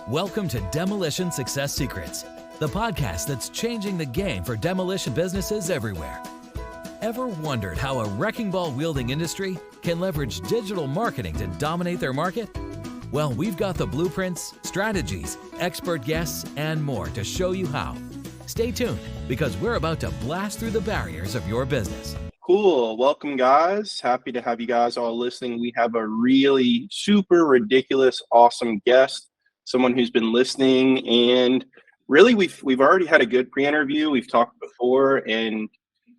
Welcome to Demolition Success Secrets, the podcast that's changing the game for demolition businesses everywhere. Ever wondered how a wrecking ball wielding industry can leverage digital marketing to dominate their market? Well, we've got the blueprints, strategies, expert guests, and more to show you how. Stay tuned, because we're about to blast through the barriers of your business. Cool. Welcome, guys. Happy to have you guys all listening. We have a really super ridiculous, awesome guest, someone who's been listening, and really we've already had a good pre-interview. We've talked before, and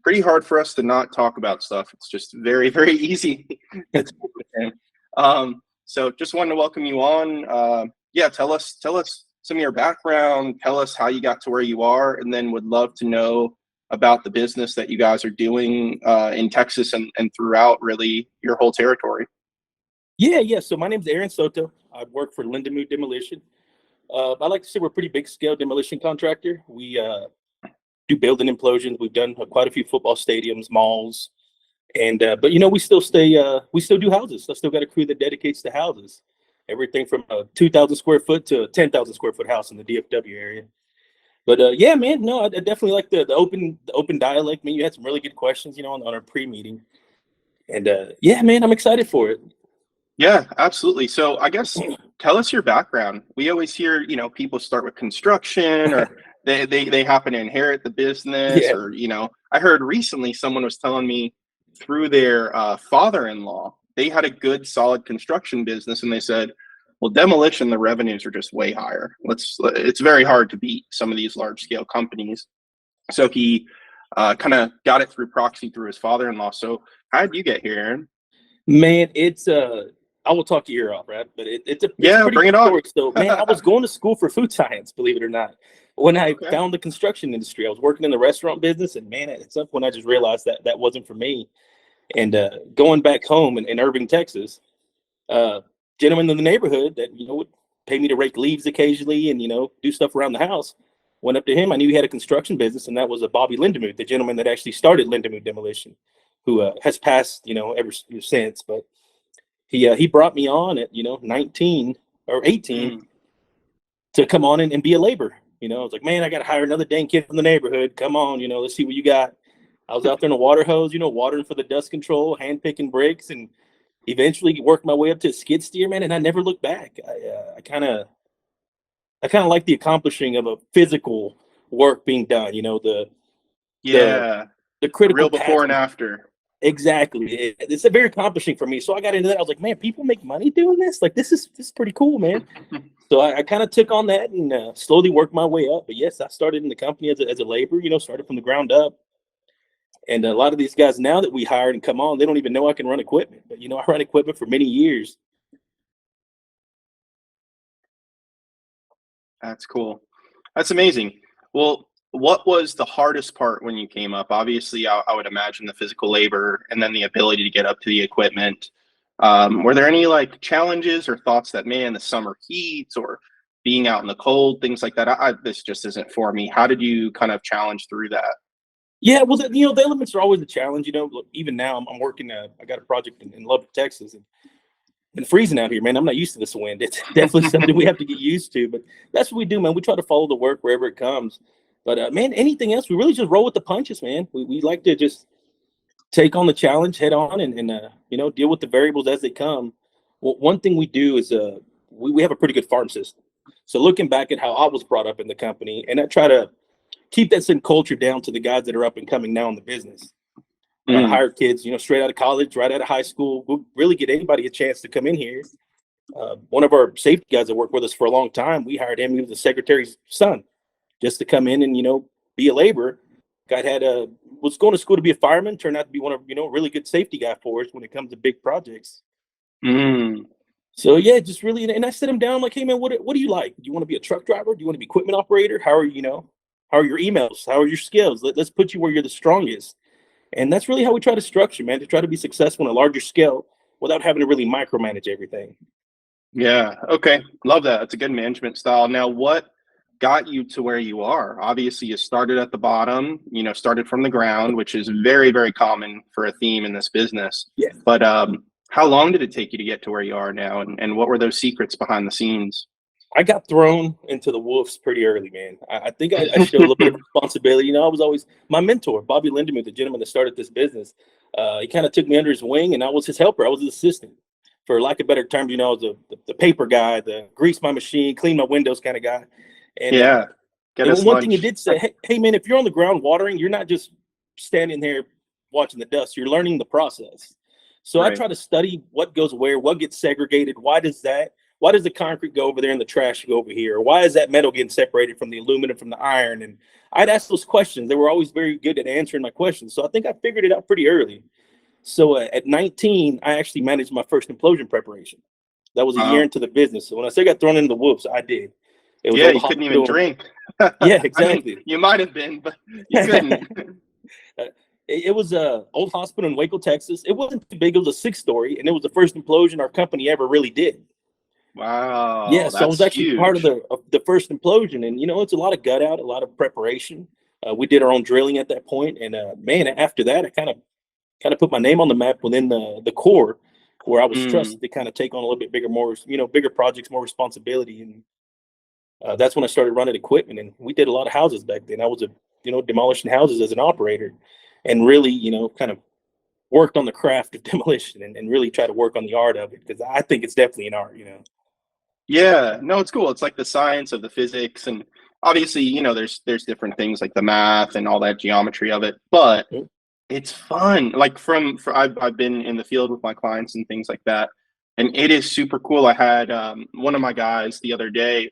pretty hard for us to not talk about stuff. It's just very, very easy to talk with him. So just wanted to welcome you on. Tell us some of your background, tell us how you got to where you are, and then would love to know about the business that you guys are doing in Texas and throughout really your whole territory. Yeah. So my name is Aron Soto. I work for Demolition. I like to say we're a pretty big scale demolition contractor. We do building implosions. We've done quite a few football stadiums, malls, and but we still do houses. I still got a crew that dedicates to houses. Everything from a 2,000 square foot to a 10,000 square foot house in the DFW area. But I definitely like the open dialect. You had some really good questions, on our pre-meeting, and I'm excited for it. Yeah, absolutely. So I guess tell us your background. We always hear, people start with construction, or they happen to inherit the business, or I heard recently someone was telling me through their father-in-law, they had a good solid construction business, and they said, well, demolition, the revenues are just way higher. It's very hard to beat some of these large scale companies. So he kind of got it through proxy through his father-in-law. So how did you get here, Aaron? Man, I will talk your ear off, right? But it's bring it on. So, man, I was going to school for food science, believe it or not. When I found the construction industry, I was working in the restaurant business, and man, at some point I just realized that wasn't for me. And going back home in Irving, Texas, gentleman in the neighborhood that would pay me to rake leaves occasionally and do stuff around the house. Went up to him. I knew he had a construction business, and that was Bobby Lindemuth, the gentleman that actually started Lindemuth Demolition, who has passed ever since. But he brought me on at 19 or 18 to come on and be a laborer. I was like, man, I got to hire another dang kid from the neighborhood. Come on, let's see what you got. I was out there in a water hose, watering for the dust control, hand picking bricks, and eventually worked my way up to a skid steer, man. And I never looked back. I kind of like the accomplishing of a physical work being done. The critical real before and after. Exactly. It's a very accomplishing for me. So I got into that. I was like, man, people make money doing this. Like, this is pretty cool, man. So I kind of took on that and slowly worked my way up. But yes, I started in the company as a laborer, started from the ground up. And a lot of these guys now that we hired and come on, they don't even know I can run equipment. But, I ran equipment for many years. That's cool. That's amazing. Well, what was the hardest part when you came up? Obviously, I would imagine the physical labor and then the ability to get up to the equipment. Were there any challenges or thoughts that, man, the summer heat or being out in the cold, things like that, this just isn't for me? How did you kind of challenge through that? Yeah, well, the elements are always a challenge. Even now I'm working. I got a project in Lubbock, Texas, and it's freezing out here, man. I'm not used to this wind. It's definitely something we have to get used to. But that's what we do, man. We try to follow the work wherever it comes. But man, anything else, we really just roll with the punches, man. We like to just take on the challenge head on and deal with the variables as they come. Well, one thing we do is we have a pretty good farm system. So looking back at how I was brought up in the company, and I try to keep that same culture down to the guys that are up and coming now in the business. Hire kids, straight out of college, right out of high school. We'll really get anybody a chance to come in here. One of our safety guys that worked with us for a long time, we hired him. He was the secretary's son, just to come in and be a laborer. Guy was going to school to be a fireman. Turned out to be one of a really good safety guy for us when it comes to big projects. So yeah, just really, and I sit him down. I'm like, hey man, what do you like? Do you want to be a truck driver? Do you want to be equipment operator? How are How are your emails? How are your skills? Let's put you where you're the strongest. And that's really how we try to structure, man, to try to be successful on a larger scale without having to really micromanage everything. Yeah. Okay. Love that. That's a good management style. Now, what got you to where you are? Obviously, you started at the bottom, started from the ground, which is very, very common for a theme in this business. Yeah. But how long did it take you to get to where you are now? And what were those secrets behind the scenes? I got thrown into the wolves pretty early, man. I think I showed a little bit of responsibility. You know, I was always my mentor, Bobby Lindemuth, the gentleman that started this business. He kind of took me under his wing, and I was his helper. I was his assistant. For lack of better terms, you know, I was the paper guy, the grease my machine, clean my windows kind of guy. And Yeah. Get us and one lunch. thing he did say, hey, man, if you're on the ground watering, you're not just standing there watching the dust. You're learning the process. So I Right. try to study what goes where, what gets segregated. Why does the concrete go over there and the trash go over here? Or why is that metal getting separated from the aluminum, from the iron? And I'd ask those questions. They were always very good at answering my questions. So I think I figured it out pretty early. So at 19, I actually managed my first implosion preparation. That was a year Wow. into the business. So when I say I got thrown into the whoops, I did. It was Yeah, old you couldn't even hospital. drink. Yeah, I exactly. mean, you might have been, but you couldn't. It was a old hospital in Waco, Texas. It wasn't too big. It was a 6-story, and it was the first implosion our company ever really did. Yeah, Wow, so I was that's actually part huge. of the first implosion, and you know, it's a lot of gut out, a lot of preparation. We did our own drilling at that point, and man, after that, I kind of put my name on the map within the Corps, where I was Mm. trusted to kind of take on a little bit bigger, more bigger projects, more responsibility, and that's when I started running equipment. And we did a lot of houses back then. I was demolishing houses as an operator, and really kind of worked on the craft of demolition and really try to work on the art of it, because I think it's definitely an art. Yeah, no, it's cool. It's like the science of the physics, and obviously, there's different things like the math and all that geometry of it, but Mhm. it's fun. Like I've been in the field with my clients and things like that, and it is super cool. I had one of my guys the other day.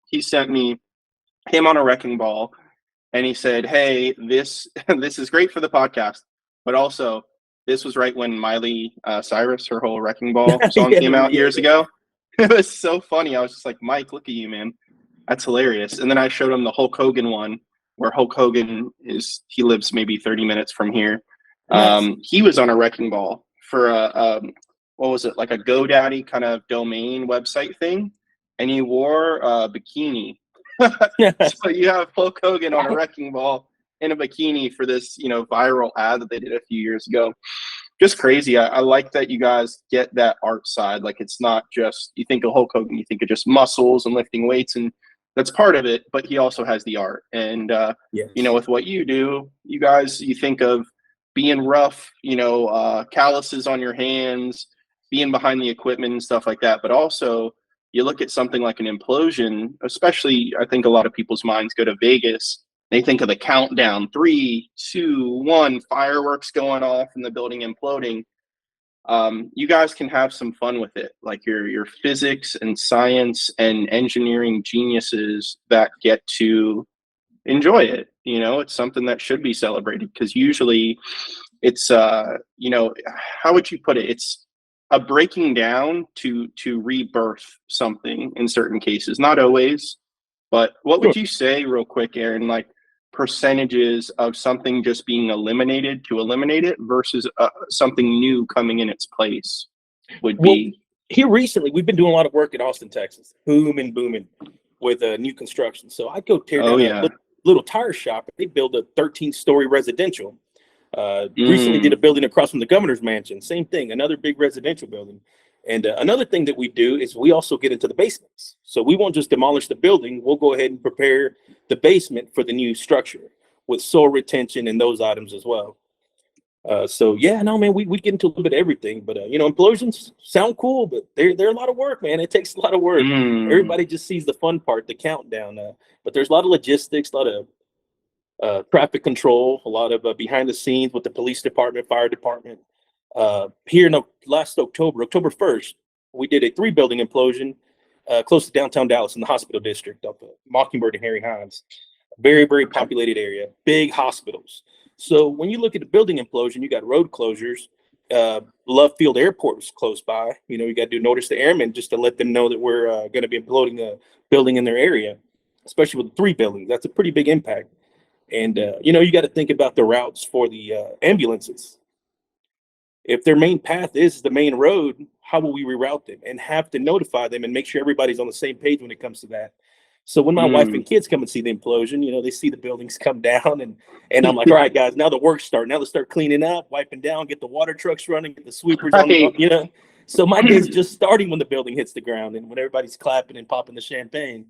He sent me him on a wrecking ball, and he said, "Hey, this this is great for the podcast, but also this was right when Miley Cyrus, her whole wrecking ball song Yeah, came out yeah, years yeah. ago." It was so funny. I was just like, "Mike, look at you, man. That's hilarious." And then I showed him the Hulk Hogan one, where Hulk Hogan he lives maybe 30 minutes from here. Nice. He was on a wrecking ball for what was it, like a GoDaddy kind of domain website thing, and he wore a bikini. So you have Hulk Hogan on a wrecking ball in a bikini for this, viral ad that they did a few years ago. Just crazy. I like that you guys get that art side. Like, it's not just, you think of Hulk Hogan, you think of just muscles and lifting weights, and that's part of it, but he also has the art. And Yes. with what you do, you think of being rough, calluses on your hands, being behind the equipment and stuff like that, but also you look at something like an implosion. Especially, I think a lot of people's minds go to Vegas. They think of the countdown, 3, 2, 1, fireworks going off and the building imploding. You guys can have some fun with it, like your physics and science and engineering geniuses that get to enjoy it. It's something that should be celebrated, because usually it's how would you put it? It's a breaking down to rebirth something in certain cases, not always. But what Sure. would you say, real quick, Aaron, like percentages of something just being eliminated to eliminate it versus something new coming in its place would Well, be? here recently, we've been doing a lot of work in Austin, Texas, booming with new construction. So I go tear Oh down a yeah. little tire shop. They build a 13-story residential. Recently did a Mm. building across from the governor's mansion. Same thing, another big residential building. And another thing that we do is we also get into the basements. So we won't just demolish the building. We'll go ahead and prepare the basement for the new structure with soil retention and those items as well. So yeah, no, man, we get into a little bit of everything, but implosions sound cool, but they're a lot of work, man. It takes a lot of work. Mm. Everybody just sees the fun part, the countdown, but there's a lot of logistics, a lot of traffic control, a lot of behind the scenes with the police department, fire department. Here in last October 1st, we did a 3-building implosion close to downtown Dallas in the hospital district of Mockingbird and Harry Hines. Very, very Okay. populated area, big hospitals. So when you look at the building implosion, you got road closures. Love Field Airport was close by. You got to do notice to airmen just to let them know that we're going to be imploding a building in their area, especially with 3 buildings. That's a pretty big impact. And, you got to think about the routes for the ambulances. If their main path is the main road, how will we reroute them and have to notify them and make sure everybody's on the same page when it comes to that? So when my wife Mm. and kids come and see the implosion, they see the buildings come down, and I'm like, all right, guys, now the work's starting. Now let's start cleaning up, wiping down, get the water trucks running, get the sweepers on. Right. So my day's just starting when the building hits the ground and when everybody's clapping and popping the champagne.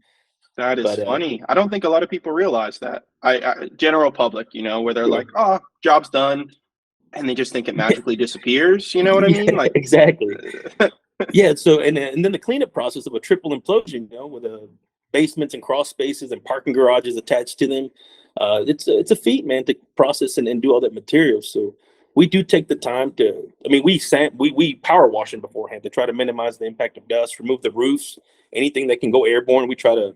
That is But funny. I don't think a lot of people realize that. General public, where they're like, "Oh, job's done," and they just think it magically disappears. You know what I mean? Like, exactly. Yeah. So and then the cleanup process of a triple implosion, with basements and crawl spaces and parking garages attached to them. It's a feat, man, to process and do all that material. So we do take the time to. I mean, we power washing beforehand to try to minimize the impact of dust, remove the roofs, anything that can go airborne. We try to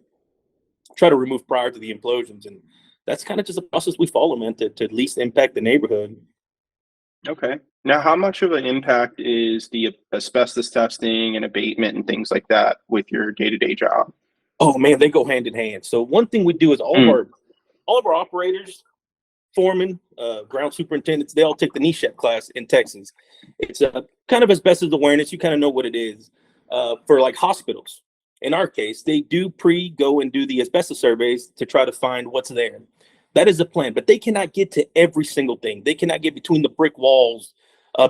remove prior to the implosions, and that's kind of just a process we follow, man, to at least impact the neighborhood. Okay. Now, how much of an impact is the asbestos testing and abatement and things like that with your day-to-day job? Oh man, they go hand in hand. So one thing we do is all of our operators, foremen, ground superintendents, they all take the NESHAP class in Texas. It's kind of asbestos awareness. You kind of know what it is for like hospitals. In our case, they do go and do the asbestos surveys to try to find what's there. That is the plan, but they cannot get to every single thing. They cannot get between the brick walls,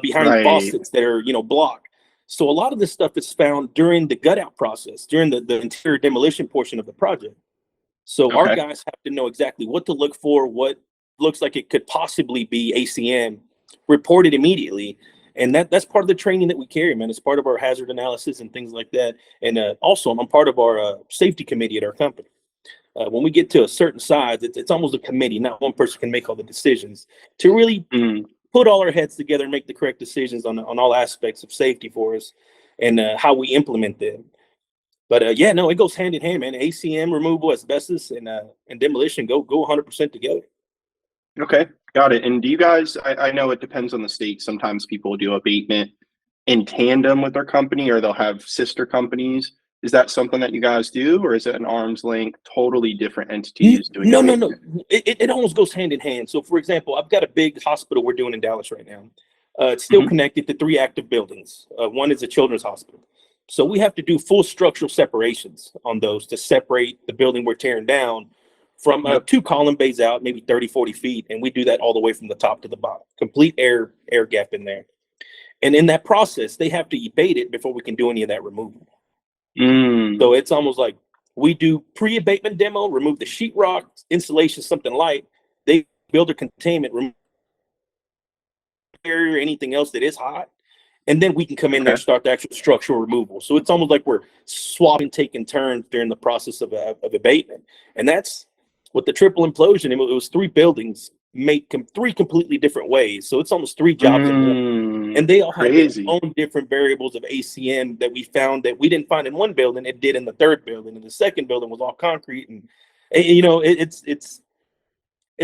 behind faucets that are, blocked. So a lot of this stuff is found during the gut out process, during the interior demolition portion of the project. So our guys have to know exactly what to look for, what looks like it could possibly be ACM, report it immediately. And that's part of the training that we carry, man. It's part of our hazard analysis and things like that. And also, I'm part of our safety committee at our company. When we get to a certain size, it's almost a committee. Not one person can make all the decisions to really put all our heads together and make the correct decisions on all aspects of safety for us and how we implement them. But it goes hand in hand, man. ACM removal, asbestos, and demolition go 100% together. Okay, got it. And do you guys, I know it depends on the state. Sometimes people do abatement in tandem with their company, or they'll have sister companies. Is that something that you guys do, or is it an arm's length, totally different entities doing No. It almost goes hand in hand. So, for example, I've got a big hospital we're doing in Dallas right now. It's still connected to 3 active buildings. One is a children's hospital. So we have to do full structural separations on those to separate the building we're tearing down from 2 column bays out, maybe 30, 40 feet. And we do that all the way from the top to the bottom, complete air gap in there. And in that process, they have to abate it before we can do any of that removal. So it's almost like we do pre-abatement demo, remove the sheetrock, insulation, something light. They build a containment, remove area or anything else that is hot. And then we can come in there and start the actual structural removal. So it's almost like we're swapping, taking turns during the process of abatement. And that's what the triple implosion, it was 3 buildings made 3 completely different ways. So it's almost 3 jobs in one. And they all have their own different variables of ACM that we found that we didn't find in one building, it did in the 3rd building. And the 2nd building was all concrete. And it's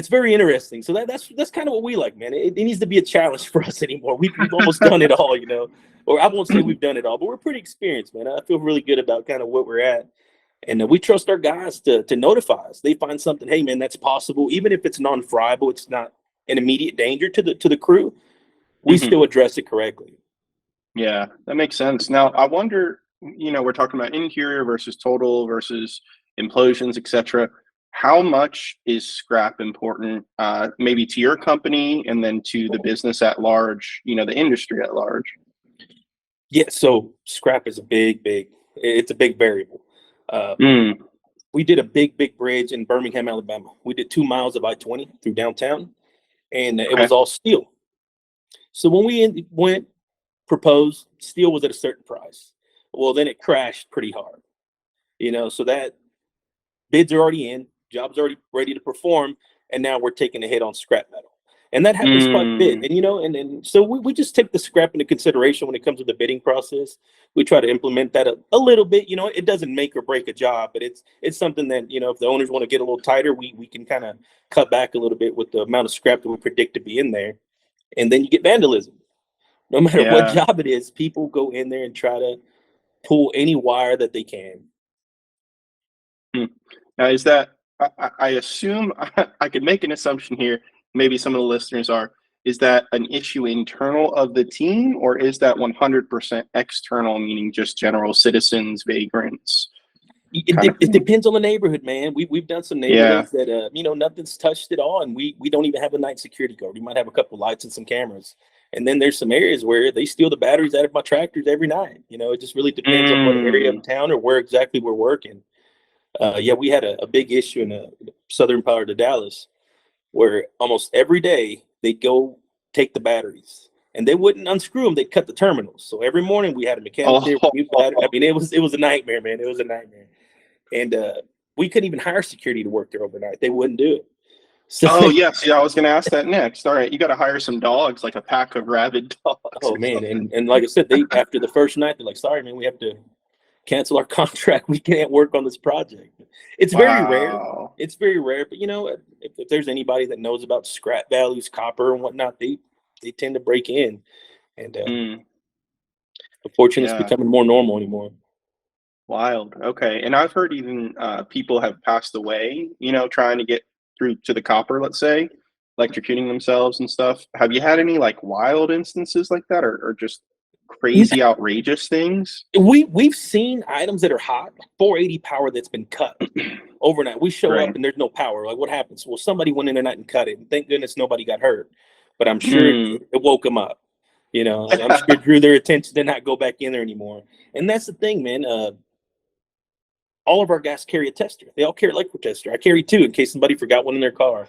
very interesting. So that's kind of what we like, man. It needs to be a challenge for us anymore. We've almost done it all, or I won't say we've done it all, but we're pretty experienced, man. I feel really good about kind of what we're at. And we trust our guys to notify us. They find something, hey, man, that's possible. Even if it's non-friable, it's not an immediate danger to the crew, we still address it correctly. Yeah, that makes sense. Now, I wonder, we're talking about interior versus total versus implosions, etc. How much is scrap important, maybe to your company and then to the business at large, the industry at large? Yeah, so scrap is it's a big variable. We did a big bridge in Birmingham, Alabama. We did 2 miles of I-20 through downtown, and it was all steel. So when we proposed, steel was at a certain price. Well, then it crashed pretty hard, so that bids are already in, jobs already ready to perform, and now we're taking a hit on scrap metal. And that happens quite a bit. And and so we just take the scrap into consideration when it comes to the bidding process. We try to implement that a little bit. It doesn't make or break a job, but it's something that, if the owners want to get a little tighter, we can kind of cut back a little bit with the amount of scrap that we predict to be in there. And then you get vandalism. No matter what job it is, people go in there and try to pull any wire that they can. Now, is that, I assume, I could make an assumption here, maybe some of the listeners is that an issue internal of the team, or is that 100% external, meaning just general citizens, vagrants? It depends on the neighborhood, man. We've done some neighborhoods that, nothing's touched at all, and we don't even have a night security guard. We might have a couple lights and some cameras. And then there's some areas where they steal the batteries out of my tractors every night. It just really depends on what area of town or where exactly we're working. Yeah, we had a big issue in the southern part of Dallas where almost every day they'd go take the batteries and they wouldn't unscrew them. They'd cut the terminals. So every morning we had a mechanic there. I mean, it was a nightmare, man. It was a nightmare. And we couldn't even hire security to work there overnight. They wouldn't do it. So, yes. Yeah, I was going to ask that next. All right. You got to hire some dogs, like a pack of rabid dogs. Oh, man. And like I said, after the first night, they're like, sorry, man, we have to cancel our contract. We can't work on this project. It's very rare. It's very rare. But, if there's anybody that knows about scrap values, copper and whatnot, they tend to break in. And unfortunately, it's becoming more normal anymore. Wild. Okay. And I've heard even people have passed away, trying to get through to the copper, let's say, electrocuting themselves and stuff. Have you had any like wild instances like that or just crazy, outrageous things? We've seen items that are hot, 480 power that's been cut overnight. We show up and there's no power. Like, what happens? Well, somebody went in there and cut it. And thank goodness nobody got hurt. But I'm sure it woke them up. I'm sure it drew their attention to not go back in there anymore. And that's the thing, man. All of our guys carry a tester. They all carry an electrical tester. I carry 2 in case somebody forgot one in their car.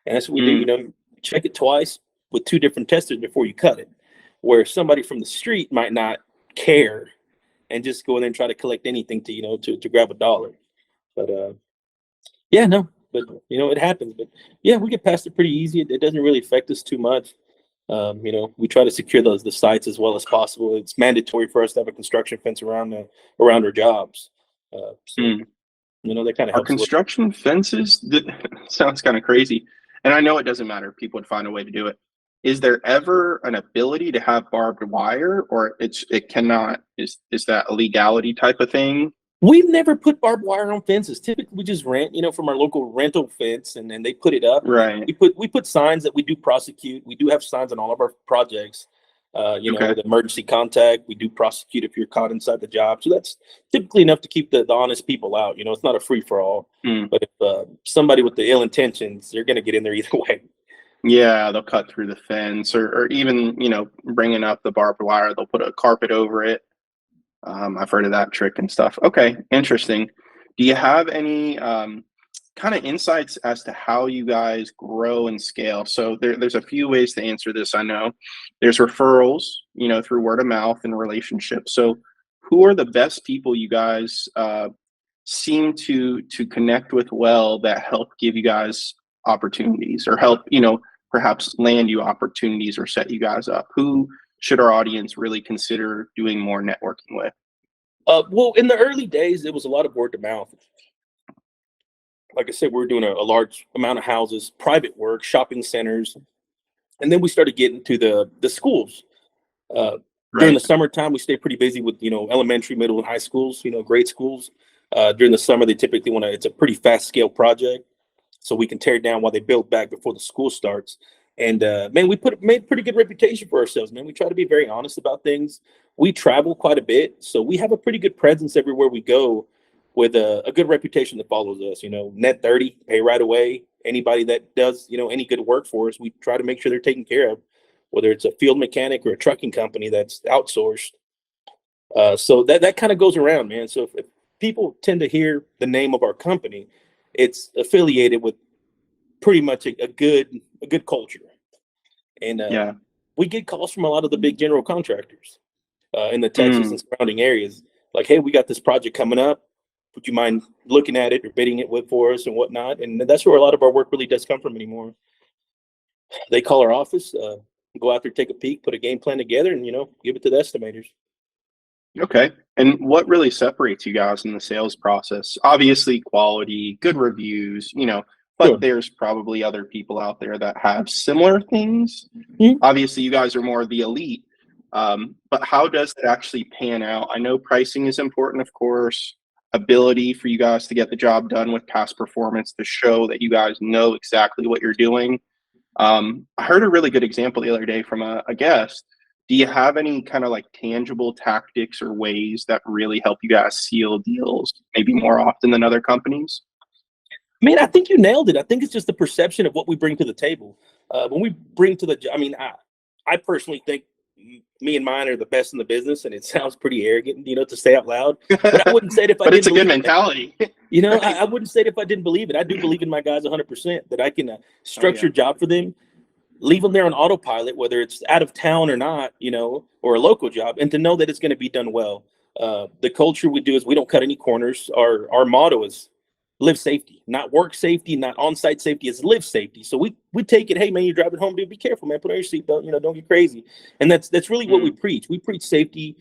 And that's what we do. Check it twice with 2 different testers before you cut it. Where somebody from the street might not care and just go in there and try to collect anything to grab $1. But it happens. But yeah, we get past it pretty easy. It doesn't really affect us too much. We try to secure the sites as well as possible. It's mandatory for us to have a construction fence around our jobs. That kind of helps. Construction fences, sounds kind of crazy. And I know it doesn't matter. People would find a way to do it. Is there ever an ability to have barbed wire, or it cannot? Is that a legality type of thing? We've never put barbed wire on fences. Typically, we just rent, from our local rental fence, and then they put it up. Right. We put signs that we do prosecute. We do have signs on all of our projects. The emergency contact. We do prosecute if you're caught inside the job. So that's typically enough to keep the honest people out. It's not a free for all. But if somebody with the ill intentions, they're going to get in there either way. Yeah, they'll cut through the fence or even, bringing up the barbed wire, they'll put a carpet over it. I've heard of that trick and stuff. Okay, interesting. Do you have any kind of insights as to how you guys grow and scale? So there's a few ways to answer this. I know there's referrals, through word of mouth and relationships. So who are the best people you guys seem to connect with well that help give you guys opportunities or help, perhaps land you opportunities or set you guys up? Who should our audience really consider doing more networking with? Well, in the early days, it was a lot of word of mouth. Like I said, we were doing a large amount of houses, private work, shopping centers. And then we started getting to the schools. During the summertime, we stay pretty busy with, elementary, middle, and high schools, grade schools. During the summer, they typically it's a pretty fast scale project. So we can tear down while they build back before the school starts. And man, we made a pretty good reputation for ourselves, man. We try to be very honest about things. We travel quite a bit, so we have a pretty good presence everywhere we go with a good reputation that follows us. Net 30, pay right away. Anybody that does, any good work for us, we try to make sure they're taken care of, whether it's a field mechanic or a trucking company that's outsourced. So that kind of goes around, man. So if people tend to hear the name of our company, it's affiliated with pretty much a good culture. And we get calls from a lot of the big general contractors in the Texas and surrounding areas. Like, hey, we got this project coming up. Would you mind looking at it or bidding it for us and whatnot? And that's where a lot of our work really does come from anymore. They call our office, go out there, take a peek, put a game plan together, and, give it to the estimators. Okay. And what really separates you guys in the sales process? Obviously, quality, good reviews, but sure, there's probably other people out there that have similar things. Obviously, you guys are more the elite, but how does it actually pan out? I know pricing is important, of course, ability for you guys to get the job done with past performance to show that you guys know exactly what you're doing. I heard a really good example the other day from a guest. Do you have any kind of like tangible tactics or ways that really help you guys seal deals maybe more often than other companies? I mean, I think you nailed it. I think it's just the perception of what we bring to the table. When we bring to I personally think me and mine are the best in the business, and it sounds pretty arrogant, to say out loud. But I wouldn't say it if I But it's a didn't good believe it. mentality. I wouldn't say it if I didn't believe it. I do believe in my guys 100%, that I can structure yeah. a job for them, leave them there on autopilot, whether it's out of town or not, or a local job, and to know that it's going to be done well. The culture we do is we don't cut any corners. Our motto is live safety, not work safety, not on-site safety. It's live safety. So we take it. Hey man, you're driving home, dude, be careful, man. Put on your seatbelt. Don't get crazy. And that's really what we preach. We preach safety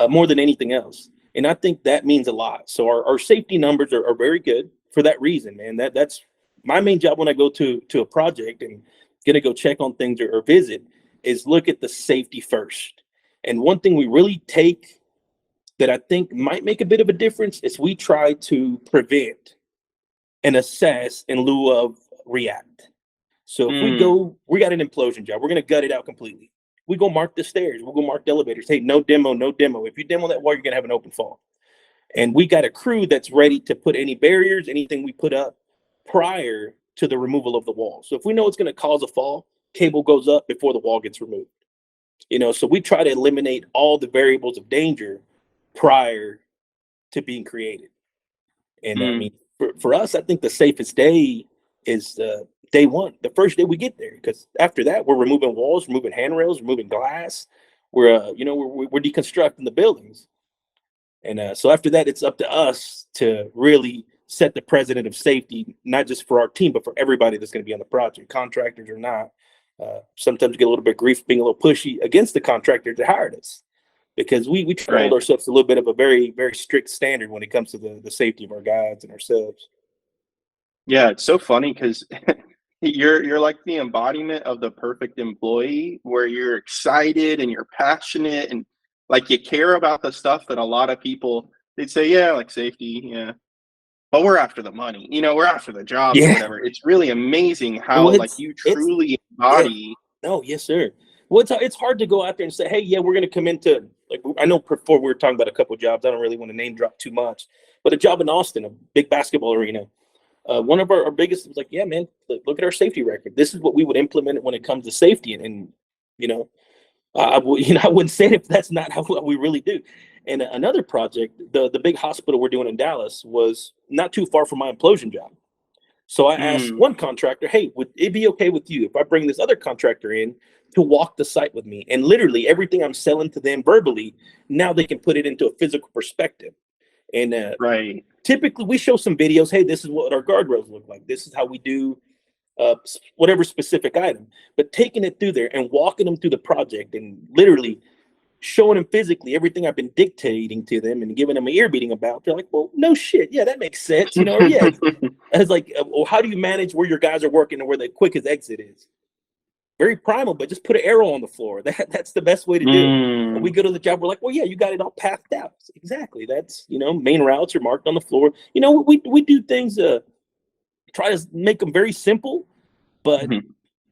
more than anything else. And I think that means a lot. So our safety numbers are very good for that reason, man. That's my main job when I go to a project and gonna go check on things or visit, is look at the safety first. And one thing we really take that I think might make a bit of a difference is we try to prevent and assess in lieu of react. So if we got an implosion job, we're going to gut it out completely. We go mark the stairs. We'll go mark the elevators. Hey, no demo, no demo. If you demo that wall, you're going to have an open fall. And we got a crew that's ready to put any barriers, anything we put up prior to the removal of the wall. So if we know it's going to cause a fall, cable goes up before the wall gets removed. So we try to eliminate all the variables of danger prior to being created. And I mean, for us, I think the safest day is day one, the first day we get there, because after that, we're removing walls, removing handrails, removing glass. We're deconstructing the buildings. And so after that, it's up to us to really set the precedent of safety, not just for our team, but for everybody that's going to be on the project, contractors or not. Sometimes we get a little bit grief being a little pushy against the contractors that hired us, because we try to hold ourselves to a little bit of a very, very strict standard when it comes to the safety of our guides and ourselves. Yeah, it's so funny because you're like the embodiment of the perfect employee, where you're excited and you're passionate and like you care about the stuff that a lot of people, they'd say, yeah, like safety, yeah. But we're after the money, we're after the jobs or whatever. It's really amazing how like you truly embody. No, yes, sir. Well, it's hard to go out there and say, hey, yeah, we're going to come into, like, I know before we were talking about a couple of jobs. I don't really want to name drop too much, but a job in Austin, a big basketball arena. One of our biggest was like, yeah, man, look at our safety record. This is what we would implement when it comes to safety. And I wouldn't say it if that's not how we really do. And another project, the big hospital we're doing in Dallas, was not too far from my implosion job. So I asked one contractor, hey, would it be okay with you if I bring this other contractor in to walk the site with me? And literally everything I'm selling to them verbally, now they can put it into a physical perspective. And typically we show some videos. Hey, this is what our guardrails look like. This is how we do whatever specific item. But taking it through there and walking them through the project and literally showing them physically everything I've been dictating to them and giving them an ear beating about, they're like, well, no shit. Yeah, that makes sense. Or yeah. I was like, well, how do you manage where your guys are working and where the quickest exit is? Very primal, but just put an arrow on the floor. That's the best way to do it. And we go to the job, we're like, well, yeah, you got it all pathed out. Exactly. That's, main routes are marked on the floor. We do things, try to make them very simple, but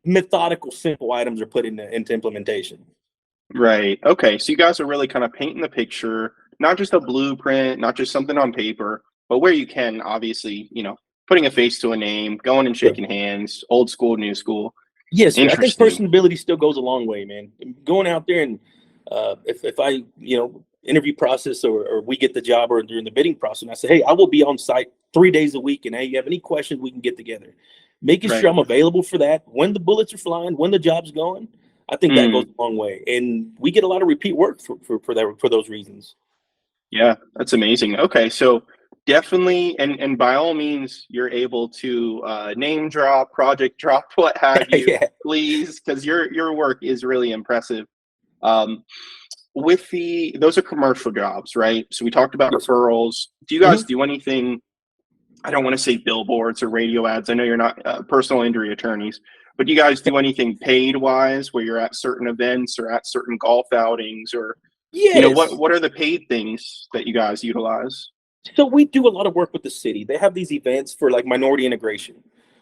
methodical, simple items are put into implementation. Right. Okay. So you guys are really kind of painting the picture, not just a blueprint, not just something on paper, but where you can, obviously, putting a face to a name, going and shaking hands, old school, new school. Yes, I think personability still goes a long way, man. Going out there and if I, interview process or we get the job or during the bidding process, and I say, hey, I will be on site 3 days a week, and hey, you have any questions, we can get together. Making sure I'm available for that when the bullets are flying, when the job's going. I think that goes a long way, and we get a lot of repeat work for those reasons. Yeah, that's amazing. Okay, so definitely, and by all means, you're able to name drop, project drop, what have you, please, because your work is really impressive. Those are commercial jobs, right? So we talked about referrals. Do you guys do anything? I don't want to say billboards or radio ads. I know you're not personal injury attorneys, but do you guys do anything paid wise where you're at certain events or at certain golf outings or, what are the paid things that you guys utilize? So we do a lot of work with the city. They have these events for like minority integration.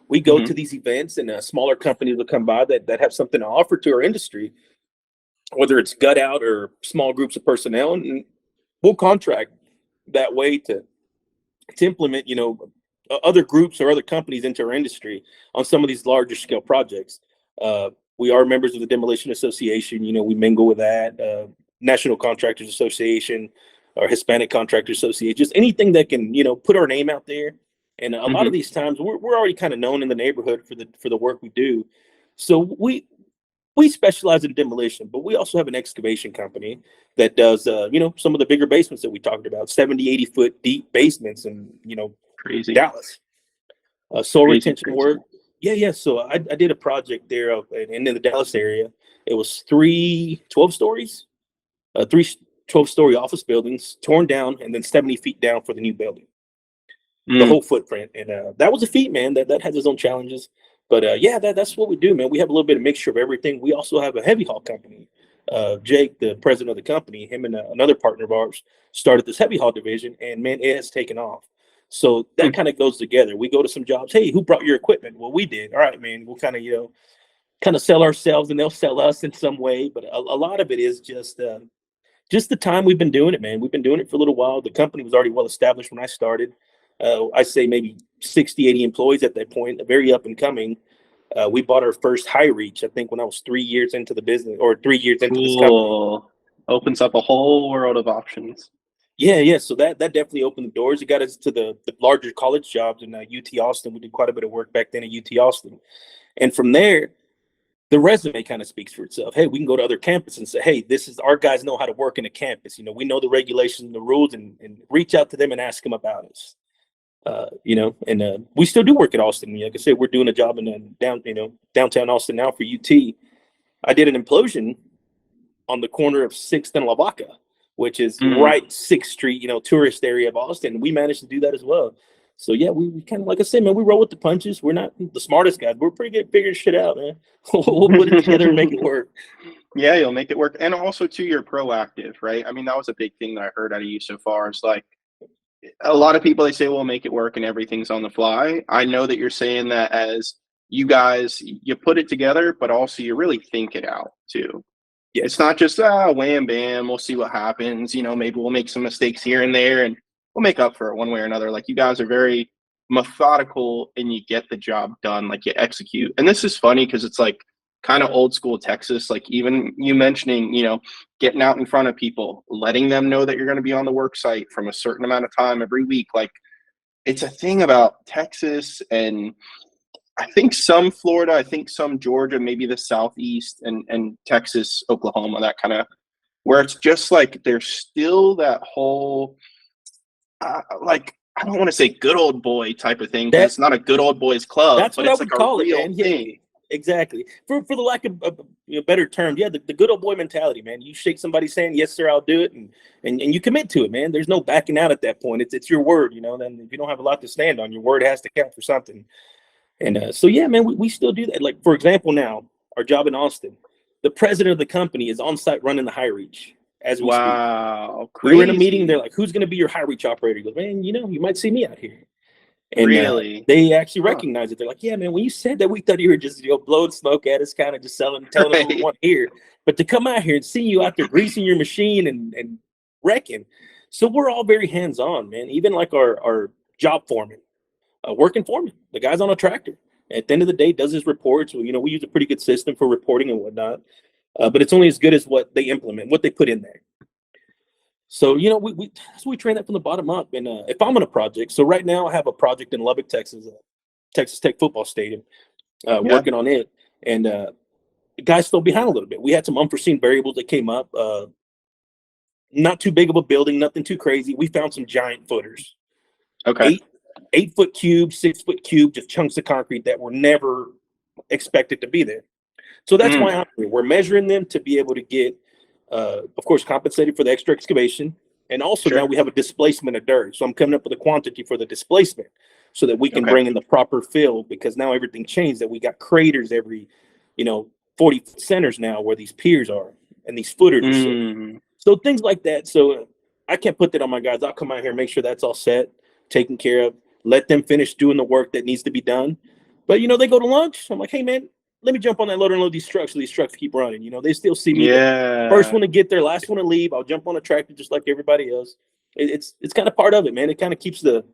We go to these events and smaller companies will come by that have something to offer to our industry, whether it's gut out or small groups of personnel, and we'll contract that way to implement, other groups or other companies into our industry on some of these larger scale projects. We are members of the Demolition Association. You know, we mingle with that. National Contractors Association or Hispanic Contractors Association, just anything that can, you know, put our name out there. And a lot of these times we're already kind of known in the neighborhood for the work we do. So we specialize in demolition, but we also have an excavation company that does, you know, some of the bigger basements that we talked about, 70, 80 foot deep basements in, you know, Crazy. Dallas. Soil Crazy, retention crazy. work. Yeah. So I did a project there in the Dallas area. It was 12 stories, 12-story office buildings torn down and then 70 feet down for the new building. The whole footprint. And that was a feat, man. That has its own challenges. But yeah, that's what we do, man. We have a little bit of mixture of everything. We also have a heavy haul company. Jake, the president of the company, him and another partner of ours started this heavy haul division, and man, it has taken off. So that kind of goes together. We go to some jobs. Hey, who brought your equipment? Well, we did. All right, man. We'll kind of, you know, kind of sell ourselves, and they'll sell us in some way. But a lot of it is just the time we've been doing it, man. We've been doing it for a little while. The company was already well established when I started. I say maybe 60, 80 employees at that point, very up and coming. We bought our first high reach, I think, when I was 3 years into the business, or 3 years into this company. Opens up a whole world of options. Yeah. So that definitely opened the doors. It got us to the larger college jobs in UT Austin. We did quite a bit of work back then at UT Austin. And from there, the resume kind of speaks for itself. Hey, we can go to other campuses and say, hey, this is our guys know how to work in a campus. You know, we know the regulations and the rules, and reach out to them and ask them about us. You know, and we still do work at Austin. Like I said, we're doing a job in downtown Austin now for UT. I did an implosion on the corner of 6th and Lavaca, which is right 6th Street, you know, tourist area of Austin. We managed to do that as well. So yeah, we kind of, like I said, man, we roll with the punches. We're not the smartest guys. We're pretty good at figuring shit out, man. We'll put it together and make it work. Yeah, you'll make it work. And also too, you're proactive, right? I mean, that was a big thing that I heard out of you so far. Is like, a lot of people, they say, well, make it work and everything's on the fly. I know that you're saying that as you guys, you put it together, but also you really think it out too. Yeah. It's not just, wham, bam, we'll see what happens. You know, maybe we'll make some mistakes here and there and we'll make up for it one way or another. Like, you guys are very methodical and you get the job done, like you execute. And this is funny because it's like kind of old school Texas. Like, even you mentioning, you know, getting out in front of people, letting them know that you're going to be on the work site from a certain amount of time every week. Like, it's a thing about Texas, and I think some Florida, I think some Georgia, maybe the Southeast, and Texas, Oklahoma, that kind of, where it's just like there's still that whole like, I don't want to say good old boy type of thing, because it's not a good old boys club, That's but what it's I would like call a it, real man. Yeah, thing. exactly. For the lack of a better term, yeah, the good old boy mentality, man. You shake somebody's hand, yes sir, I'll do it, and you commit to it, man. There's no backing out at that point. It's your word, you know. Then if you don't have a lot to stand on, your word has to count for something. And so yeah, man, we still do that. Like, for example, now our job in Austin, the president of the company is on site running the high reach as we speak. Wow, We were in a meeting. crazy. They're like, "Who's going to be your high reach operator?" He goes, "Man, you know, you might see me out here." And Really? they actually Huh. recognize it. They're like, "Yeah, man, when you said that, we thought you were just, you know, blowing smoke at us, kind of just telling us what we Right. want to hear. But to come out here and see you out there greasing your machine and wrecking." So we're all very hands on, man. Even like our job foreman, working foreman, the guy's on a tractor. At the end of the day, does his reports. You know, we use a pretty good system for reporting and whatnot. But it's only as good as what they implement, what they put in there. So, you know, we train that from the bottom up. And if I'm on a project, so right now I have a project in Lubbock, Texas, Texas Tech football stadium, working on it. And the guys fell behind a little bit. We had some unforeseen variables that came up. Not too big of a building, nothing too crazy. We found some giant footers. Okay. 8-foot cube, 6-foot cube, just chunks of concrete that were never expected to be there. So that's why I'm here. We're measuring them to be able to get, of course, compensated for the extra excavation. And also now we have a displacement of dirt. So I'm coming up with a quantity for the displacement so that we can bring in the proper fill, because now everything changed, that we got craters every, 40 centers now where these piers are and these footers are set. So things like that. So I can't put that on my guys. I'll come out here, make sure that's all set, taken care of, let them finish doing the work that needs to be done. But, they go to lunch. I'm like, hey, man, let me jump on that loader and load these trucks so these trucks keep running. They still see me. Yeah. First one to get there, last one to leave. I'll jump on a tractor just like everybody else. It's kind of part of it, man. It kind of keeps the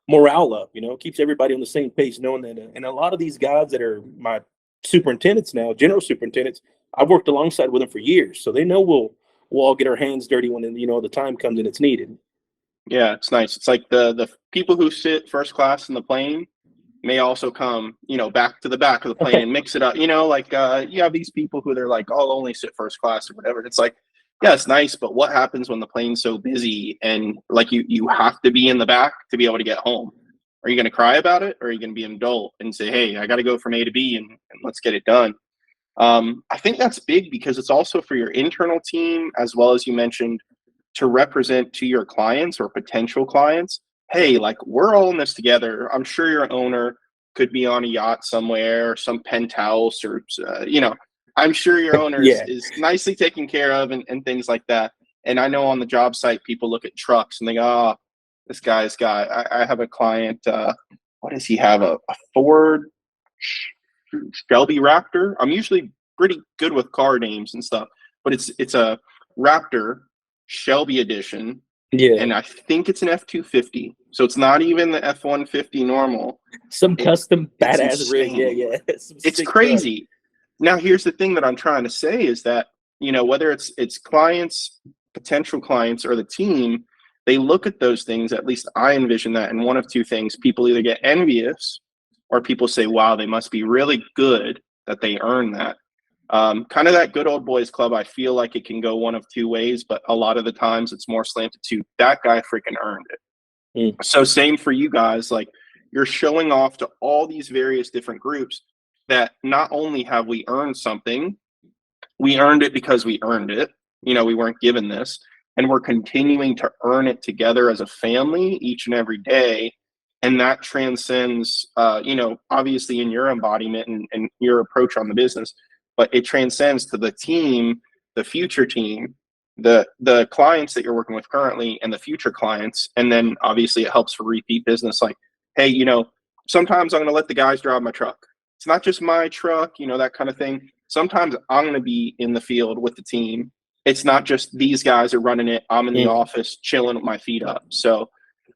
morale up, keeps everybody on the same page, knowing that. And a lot of these guys that are my superintendents now, general superintendents. I've worked alongside with them for years, so they know we'll all get our hands dirty when the time comes and it's needed. Yeah, it's nice. It's like the people who sit first class in the plane may also come, back to the back of the plane and mix it up. Like you have these people who they're like, I'll only sit first class or whatever. It's like, yeah, it's nice, but what happens when the plane's so busy and like you have to be in the back to be able to get home? Are you going to cry about it, or are you going to be an adult and say, hey, I got to go from A to B and let's get it done? I think that's big because it's also for your internal team, as well as you mentioned, to represent to your clients or potential clients, hey, like we're all in this together. I'm sure your owner could be on a yacht somewhere, or some penthouse, or I'm sure your owner is nicely taken care of and things like that. And I know on the job site, people look at trucks and they go, oh, this guy's got. I have a client. What does he have? A Ford Shelby Raptor. I'm usually pretty good with car names and stuff, but it's a Raptor Shelby edition. Yeah. And I think it's an F-250. So it's not even the F-150 normal. Some custom badass rig. Yeah. It's crazy. Truck. Now, here's the thing that I'm trying to say is that, whether it's clients, potential clients, or the team, they look at those things, at least I envision that in one of two things. People either get envious or people say, wow, they must be really good that they earn that. Kind of that good old boys club. I feel like it can go one of two ways, but a lot of the times it's more slanted to that guy freaking earned it. So same for you guys, like you're showing off to all these various different groups that not only have we earned something, we earned it because we earned it. We weren't given this, and we're continuing to earn it together as a family each and every day. And that transcends, obviously in your embodiment and your approach on the business, but it transcends to the team, the future team, the clients that you're working with currently, and the future clients. And then obviously it helps for repeat business. Like, hey, sometimes I'm going to let the guys drive my truck. It's not just my truck, that kind of thing. Sometimes I'm going to be in the field with the team. It's not just these guys are running it. I'm in the office chilling with my feet up. So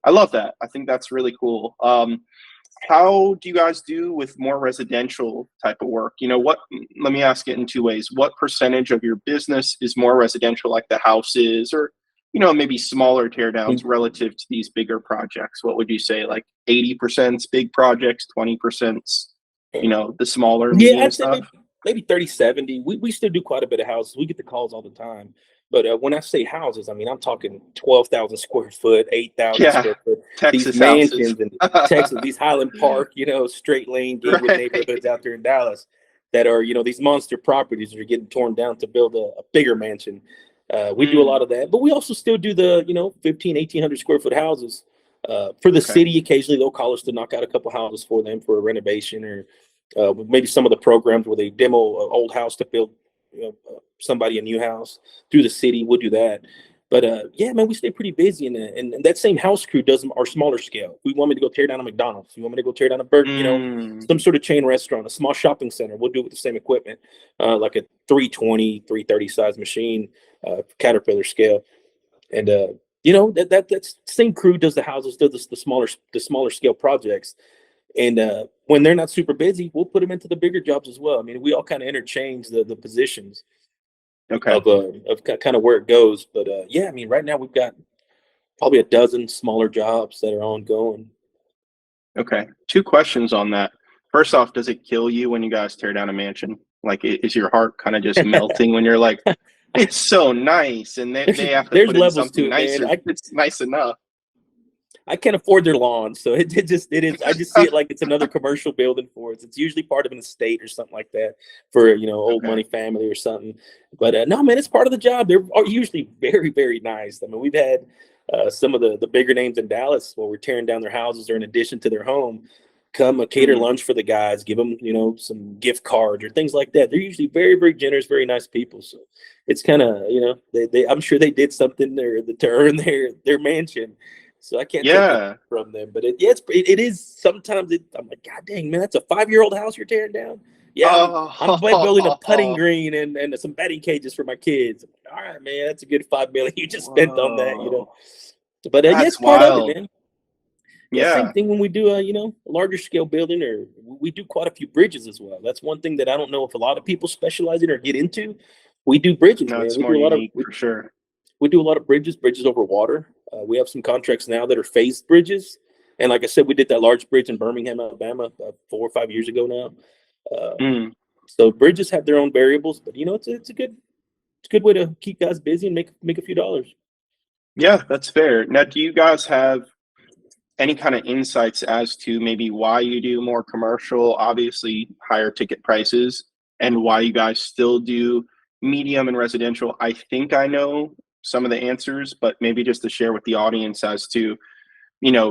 I love that. I think that's really cool. How do you guys do with more residential type of work? Let me ask it in two ways. What percentage of your business is more residential, like the houses, or, maybe smaller teardowns relative to these bigger projects? What would you say, like 80% big projects, 20%, the smaller medium stuff? Maybe 30-70. We still do quite a bit of houses. We get the calls all the time. But when I say houses, I mean, I'm talking 12,000 square foot, 8,000 square foot. Texas these mansions in Texas, these Highland Park, straight lane gated neighborhoods out there in Dallas that are, these monster properties that are getting torn down to build a bigger mansion. We do a lot of that. But we also still do the, 1,800 square foot houses. For the city, occasionally they'll call us to knock out a couple houses for them for a renovation, or maybe some of the programs where they demo an old house to build somebody a new house through the city. We'll do that. But we stay pretty busy, and that same house crew does our smaller scale. If we want me to go tear down a McDonald's, you want me to go tear down a burger, some sort of chain restaurant, a small shopping center, we'll do it with the same equipment, like a 320, 330 size machine, Caterpillar scale. And that's same crew does the houses, does the smaller scale projects. And when they're not super busy, we'll put them into the bigger jobs as well. I mean, we all kind of interchange the positions of kind of where it goes. But right now we've got probably a dozen smaller jobs that are ongoing. Okay. Two questions on that. First off, does it kill you when you guys tear down a mansion? Like, is your heart kind of just melting when you're like, it's so nice, and they have to put in something nicer? It's nice enough. I can't afford their lawn, so it is. I just see it like it's another commercial building for us. It's usually part of an estate or something like that for old money family or something. But no, man, it's part of the job. They're usually very, very nice. I mean, we've had some of the bigger names in Dallas where we're tearing down their houses or in addition to their home, come cater lunch for the guys, give them some gift cards or things like that. They're usually very, very generous, very nice people. So it's kind of they I'm sure they did something there to earn their mansion. So I can't take it from them, but it is sometimes. I'm like, God dang, man, that's a 5-year-old house you're tearing down. Yeah, I'm building a putting green and some batting cages for my kids. All right, man, that's a good $5 million you just spent on that, But it's part of it, man. Yeah, same Yeah, thing when we do a larger scale building, or we do quite a few bridges as well. That's one thing that I don't know if a lot of people specialize in or get into. We do bridges, no, man. it's We more do a lot of unique for sure. we do a lot of bridges over water. We have some contracts now that are phased bridges, and like I said, we did that large bridge in Birmingham, Alabama, 4 or 5 years ago now. Mm. So bridges have their own variables, but it's a good way to keep guys busy and make a few dollars. Yeah, that's fair. Now, do you guys have any kind of insights as to maybe why you do more commercial, obviously higher ticket prices, and why you guys still do medium and residential? I think I know some of the answers, but maybe just to share with the audience as to,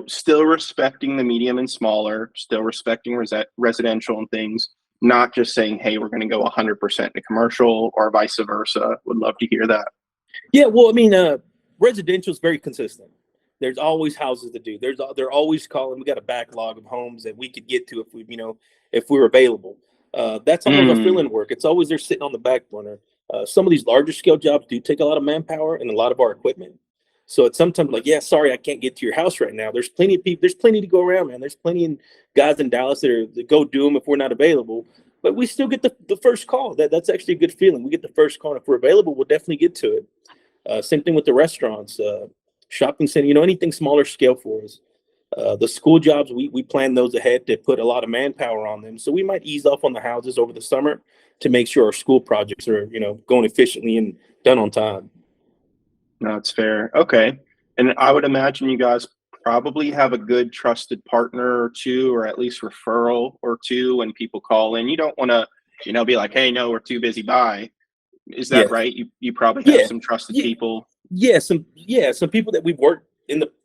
still respecting the medium and smaller, still respecting residential and things, not just saying, hey, we're going to go 100% to commercial or vice versa. Would love to hear that. Yeah, well, I mean, residential is very consistent. There's always houses to do. They're always calling. We got a backlog of homes that we could get to if we were available. That's all of our Mm, fill-in work. It's always there sitting on the back burner. Some of these larger scale jobs do take a lot of manpower and a lot of our equipment. So it's sometimes like, yeah, sorry, I can't get to your house right now. There's plenty of people. There's plenty to go around, man. There's plenty of guys in Dallas that go do them if we're not available. But we still get the first call. That's actually a good feeling. We get the first call. And if we're available, we'll definitely get to it. Same thing with the restaurants, shopping center, anything smaller scale for us. The school jobs, we plan those ahead to put a lot of manpower on them. So we might ease off on the houses over the summer to make sure our school projects are, going efficiently and done on time. no, it's fair. Okay. And I would imagine you guys probably have a good trusted partner or two, or at least referral or two when people call in. You don't want to, be like, hey, no, we're too busy. Bye. Is Yeah. that right? You probably have Yeah. some trusted Yeah. people. Some people that we've worked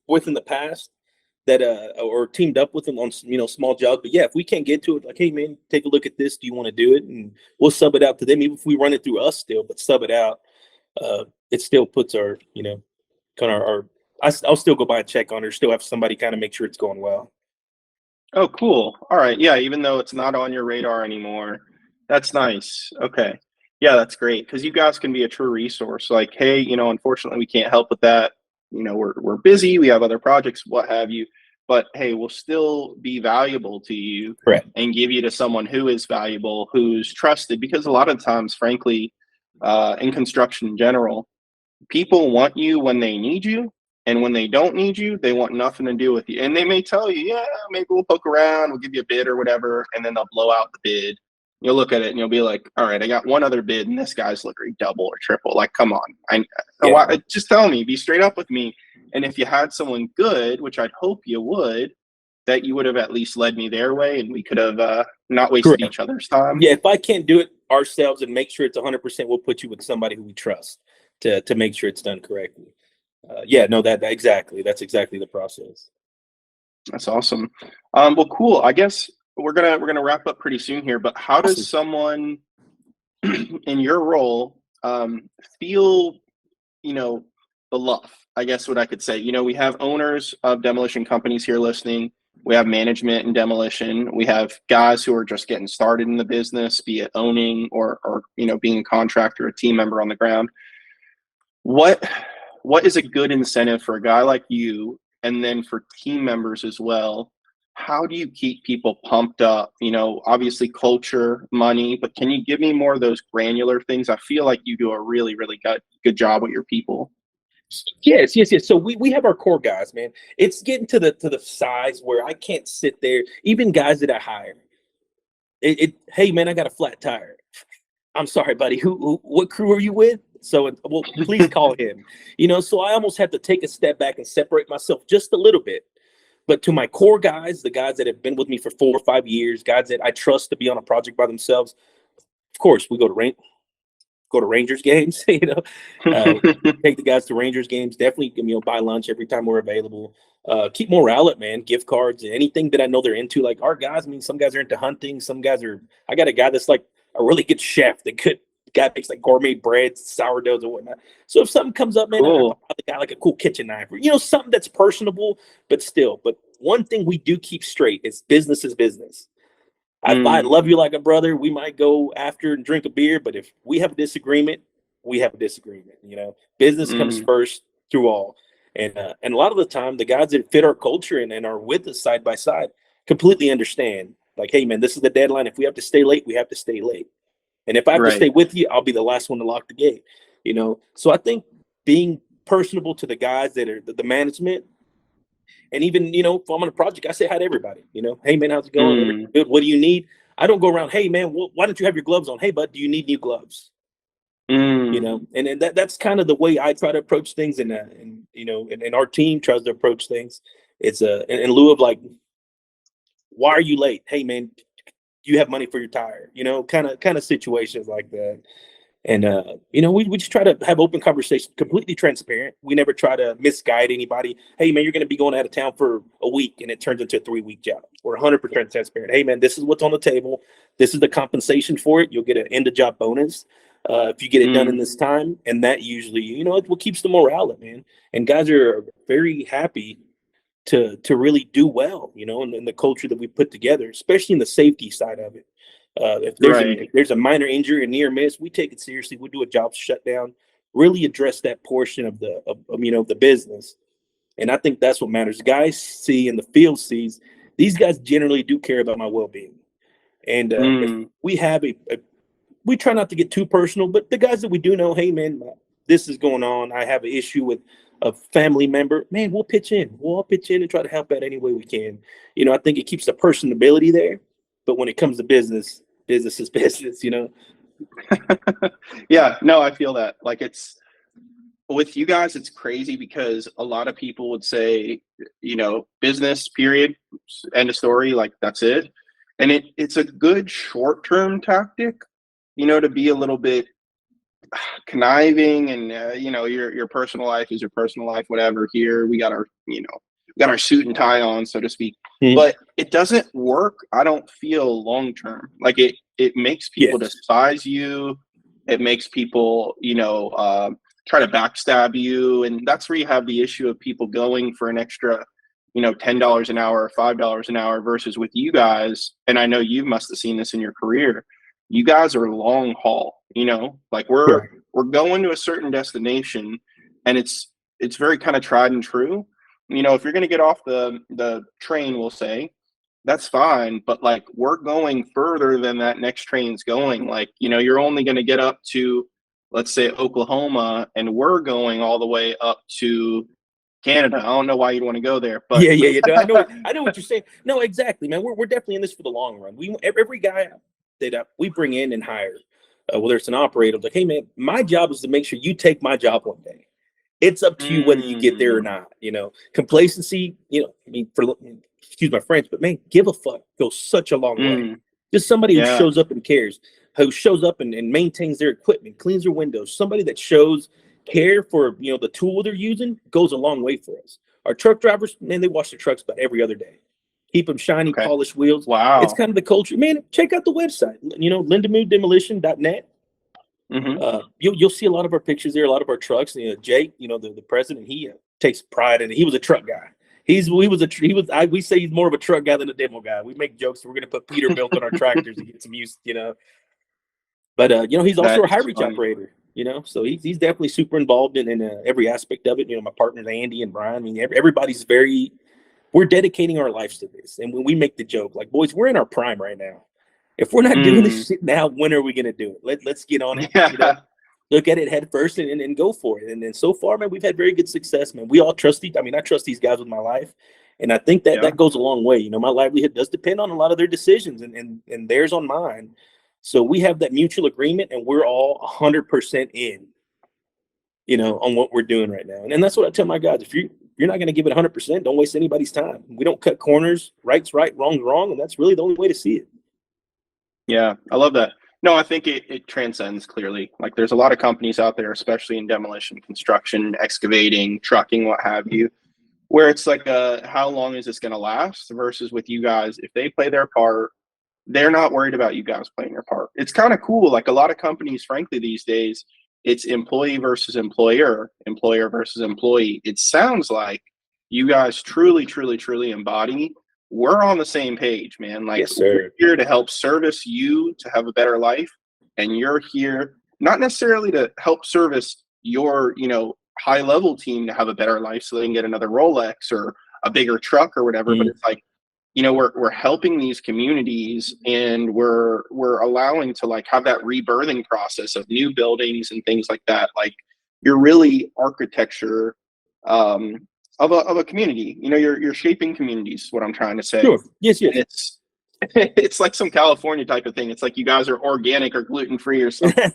with in the past that or teamed up with them on small jobs. But yeah, if we can't get to it, like, hey man, take a look at this. Do you want to do it? And we'll sub it out to them, even if we run it through us still, but sub it out. It still puts our kind of our I'll still go by and check on it, or still have somebody kind of make sure it's going well. Oh, cool. All right. Yeah. Even though it's not on your radar anymore, that's nice. Okay. Yeah, that's great. Because you guys can be a true resource. Like, hey, unfortunately, we can't help with that. We're busy. We have other projects, what have you. But hey, we'll still be valuable to you Correct. and give you to someone who is valuable, who's trusted. Because a lot of times, frankly, in construction in general, people want you when they need you, and when they don't need you, they want nothing to do with you. And they may tell you, yeah, maybe we'll poke around, we'll give you a bid or whatever, and then they'll blow out the bid. You'll look at it and you'll be like, all right, I got one other bid, and this guy's literally double or triple. Like, come on. Just tell me, be straight up with me. And if you had someone good, which I'd hope you would, that you would have at least led me their way, and we could have not wasted Correct. each other's time. Yeah, if I can't do it ourselves and make sure it's 100%, we'll put you with somebody who we trust to make sure it's done correctly. That exactly. That's exactly the process. That's awesome. Well, cool. I guess we're gonna wrap up pretty soon here. But how does someone in your role feel? The love. I guess what I could say. We have owners of demolition companies here listening. We have management in demolition. We have guys who are just getting started in the business, be it owning or being a contractor, a team member on the ground. What is a good incentive for a guy like you, and then for team members as well? How do you keep people pumped up? Obviously culture, money, but can you give me more of those granular things? I feel like you do a really, really good job with your people. Yes. So we have our core guys, man. It's getting to the size where I can't sit there. Even guys that I hire, hey man, I got a flat tire. I'm sorry, buddy. What crew are you with? So, well, please call him. So I almost have to take a step back and separate myself just a little bit. But to my core guys, the guys that have been with me for 4 or 5 years, guys that I trust to be on a project by themselves, of course, we go to Rangers games. Take the guys to Rangers games. Definitely, buy lunch every time we're available. Keep morale up, man. Gift cards, anything that I know they're into. Like our guys, some guys are into hunting. Some guys are. I got a guy that's like a really good chef. Guy makes like gourmet breads, sourdoughs, and whatnot. So if something comes up, man, Cool. I buy the guy like a cool kitchen knife, or something that's personable, but still. But one thing we do keep straight is business is business. If I love you like a brother, we might go after and drink a beer. But if we have a disagreement, we have a disagreement. Business comes first through all. And a lot of the time, the guys that fit our culture and are with us side by side completely understand. Like, hey, man, this is the deadline. If we have to stay late, we have to stay late. And if I have to stay Right. with you, I'll be the last one to lock the gate. So I think being personable to the guys that are the management, and even, if I'm on a project, I say hi to everybody. Hey, man, how's it going? Everything good? What do you need? I don't go around, hey, man, why don't you have your gloves on? Hey, bud, do you need new gloves? And that's kind of the way I try to approach things, and our team tries to approach things. It's in lieu of like, why are you late? Hey, man, you have money for your tire, kind of situations like that. And we just try to have open conversation, completely transparent. We never try to misguide anybody. Hey, man, you're going to be going out of town for a week and it turns into a 3-week job. We're 100% transparent. Hey, man, this is what's on the table. This is the compensation for it. You'll get an end of job bonus if you get it done in this time. And that usually, it's what keeps the morale up, man. And guys are very happy to really do well, and the culture that we put together, especially in the safety side of it. If there's a minor injury or near miss, we take it seriously. We do a job shutdown, really address that portion of the business. And I think that's what matters. Guys see, and the field sees, these guys generally do care about my well-being. And if we have we try not to get too personal, but the guys that we do know, hey, man, this is going on. I have an issue with a family member, man, we'll pitch in. We'll all pitch in and try to help out any way we can. I think it keeps the personability there. But when it comes to business is business, Yeah, no, I feel that. Like, it's with you guys, it's crazy because a lot of people would say, business, period, end of story, like that's it. And it's a good short-term tactic, to be a little bit conniving, and your personal life is your personal life, whatever. Here we got our suit and tie on, so to speak. But it doesn't work, I don't feel, long term. Like, it makes people despise you. It makes people try to backstab you, and that's where you have the issue of people going for an extra $10 an hour or $5 an hour versus with you guys. And I know you must have seen this in your career. You guys are long haul, like we're going to a certain destination, and it's very kind of tried and true. If you're going to get off the train, we'll say, that's fine. But like, we're going further than that next train's going. Like, you're only going to get up to, let's say, Oklahoma, and we're going all the way up to Canada. I don't know why you'd want to go there, but yeah. No, I know what you're saying. No, exactly, man. We're definitely in this for the long run. Every guy that we bring in and hire, whether it's an operator, like, hey, man, my job is to make sure you take my job one day. It's up to you whether you get there or not. Complacency, excuse my French, but man, give a fuck goes such a long way. Just somebody who shows up and cares, who shows up and maintains their equipment, cleans their windows. Somebody that shows care for, the tool they're using goes a long way for us. Our truck drivers, man, they wash their trucks about every other day. Keep them shiny, polished wheels. Wow. It's kind of the culture. Man, check out the website, lindemooddemolition.net. You'll see a lot of our pictures there, a lot of our trucks. Jake, the president, he takes pride in it. He was a truck guy. We say he's more of a truck guy than a demo guy. We make jokes. We're going to put Peterbilt on our tractors to get some use, But he's also a high reach operator. So he's definitely super involved in every aspect of it. My partners Andy and Brian. I mean, everybody's we're dedicating our lives to this. And when we make the joke, like, boys, we're in our prime right now. If we're not doing this shit now, when are we going to do it? Let's get on it. Look at it head first and go for it. And then so far, man, we've had very good success, man. We all trust I trust these guys with my life. And I think that goes a long way. My livelihood does depend on a lot of their decisions and theirs on mine. So we have that mutual agreement, and we're all 100% in, on what we're doing right now. And that's what I tell my guys. If you're not going to give it 100%, don't waste anybody's time. We don't cut corners. Right's right, wrong's wrong. And that's really the only way to see it. Yeah, I love that. No, I think it transcends clearly. Like, there's a lot of companies out there, especially in demolition, construction, excavating, trucking, what have you, where it's like, how long is this going to last? Versus with you guys, if they play their part, they're not worried about you guys playing your part. It's kind of cool. Like, a lot of companies, frankly, these days, it's employee versus employer, employer versus employee. It sounds like you guys truly, truly, truly embody, we're on the same page, man. Like, yes, sir. We're here to help service you to have a better life. And you're here not necessarily to help service your, high level team to have a better life so they can get another Rolex or a bigger truck or whatever. But it's like, you know, we're helping these communities, and we're allowing to like have that rebirthing process of new buildings and things like that. Like, you're really architecture of a community. You know, you're shaping communities, what I'm trying to say. Sure. Yes. And it's like some California type of thing. It's like you guys are organic or gluten-free or something.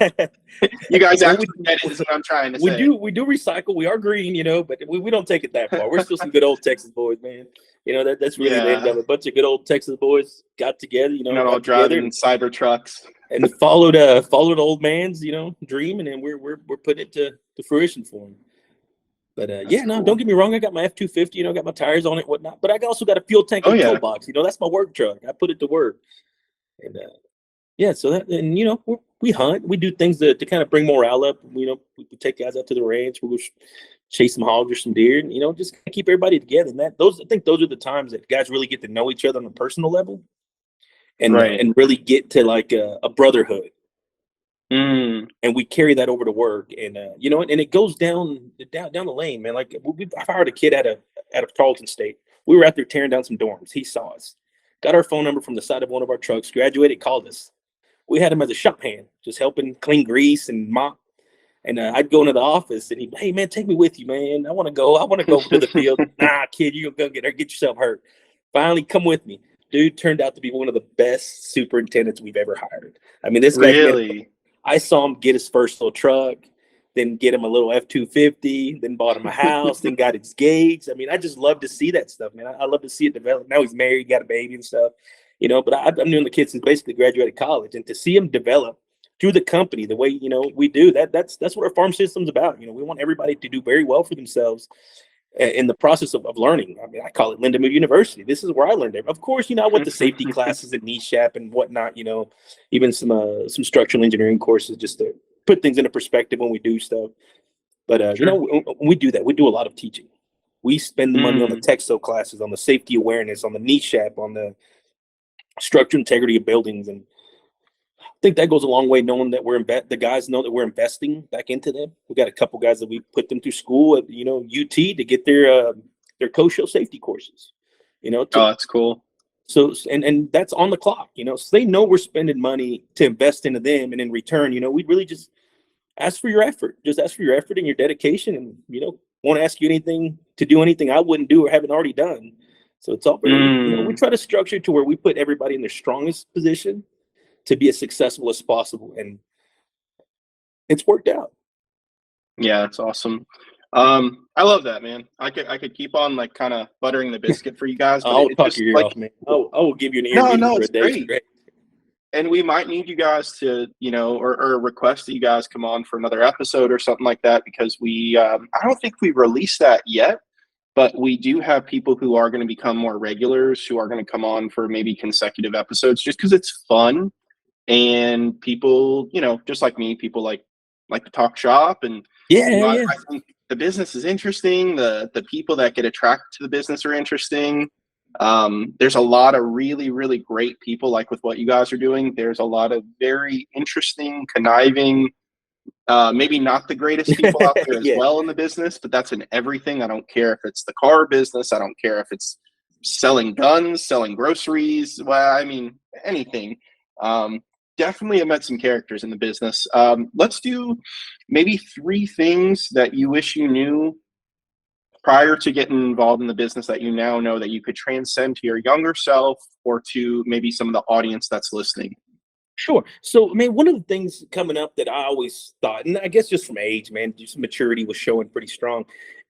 You guys actually get it, is what I'm trying to say. We do recycle. We are green, you know, but we don't take it that far. We're still some good old Texas boys, man. You know, that's really the end of it. A bunch of good old Texas boys got together, you know, not all driving cyber trucks, and followed old man's, you know, dream, and then we're putting it to fruition for him. But cool. Don't get me wrong. I got my F-250, you know, got my tires on it, whatnot. But I also got a fuel tank and a toolbox. You know, that's my work truck. I put it to work. And so that, and you know, we hunt, we do things to kind of bring morale up. You know, we take guys out to the range, we go chase some hogs or some deer, and you know, just keep everybody together. And I think those are the times that guys really get to know each other on a personal level, and and really get to like a brotherhood. And we carry that over to work, and you know, and it goes down the lane, man. Like I hired a kid out of Tarleton State. We were out there tearing down some dorms. He saw us, got our phone number from the side of one of our trucks, graduated, called us. We had him as a shop hand, just helping clean grease and mop. And I'd go into the office, and he'd, hey man, take me with you, man. I want to go to the field. Nah, kid, you're gonna go get yourself hurt. Finally, come with me. Dude turned out to be one of the best superintendents we've ever hired. I mean, this guy really. I saw him get his first little truck, then get him a little F-250, then bought him a house, then got his gates. I mean, I just love to see that stuff, man. I love to see it develop. Now he's married, got a baby and stuff, you know, but I've known the kid since basically graduated college, and to see him develop through the company the way, you know, we do, that's what our farm system's about. You know, we want everybody to do very well for themselves in the process of learning. I mean, I call it Lindenwood University. This is where I learned it. Of course, you know, I went to safety classes at NESHAP and whatnot, you know, even some structural engineering courses just to put things into perspective when we do stuff. But, you know, when we do that, we do a lot of teaching. We spend the money on the textile classes, on the safety awareness, on the NESHAP, on the structural integrity of buildings. And I think that goes a long way, knowing that the guys know that we're investing back into them. We got a couple guys that we put them through school at, you know, UT to get their co-show safety courses, you know. That's cool. So, and that's on the clock, you know, so they know we're spending money to invest into them. And in return, you know, we really just ask for your effort, and your dedication. And, you know, won't ask you anything to do anything I wouldn't do or haven't already done. So it's all, you know, we try to structure it to where we put everybody in their strongest position to be as successful as possible, and it's worked out. Yeah, that's awesome. I love that, man. I could keep on like kind of buttering the biscuit for you guys. But I'll talk your ear off, man. I will give you an ear. No, it's great. And we might need you guys to, you know, or request that you guys come on for another episode or something like that, because we I don't think we've released that yet, but we do have people who are going to become more regulars, who are going to come on for maybe consecutive episodes, just because it's fun. And people, you know, just like me, people like to talk shop, and I think the business is interesting. The people that get attracted to the business are interesting. There's a lot of really, really great people, like with what you guys are doing. There's a lot of very interesting, conniving, maybe not the greatest people out there as well in the business, but that's in everything. I don't care if it's the car business. I don't care if it's selling guns, selling groceries. Well, I mean, anything. Definitely have met some characters in the business. Let's do maybe 3 things that you wish you knew prior to getting involved in the business that you now know that you could transcend to your younger self, or to maybe some of the audience that's listening. Sure. So, I mean, one of the things coming up that I always thought, and I guess just from age, man, just maturity was showing pretty strong,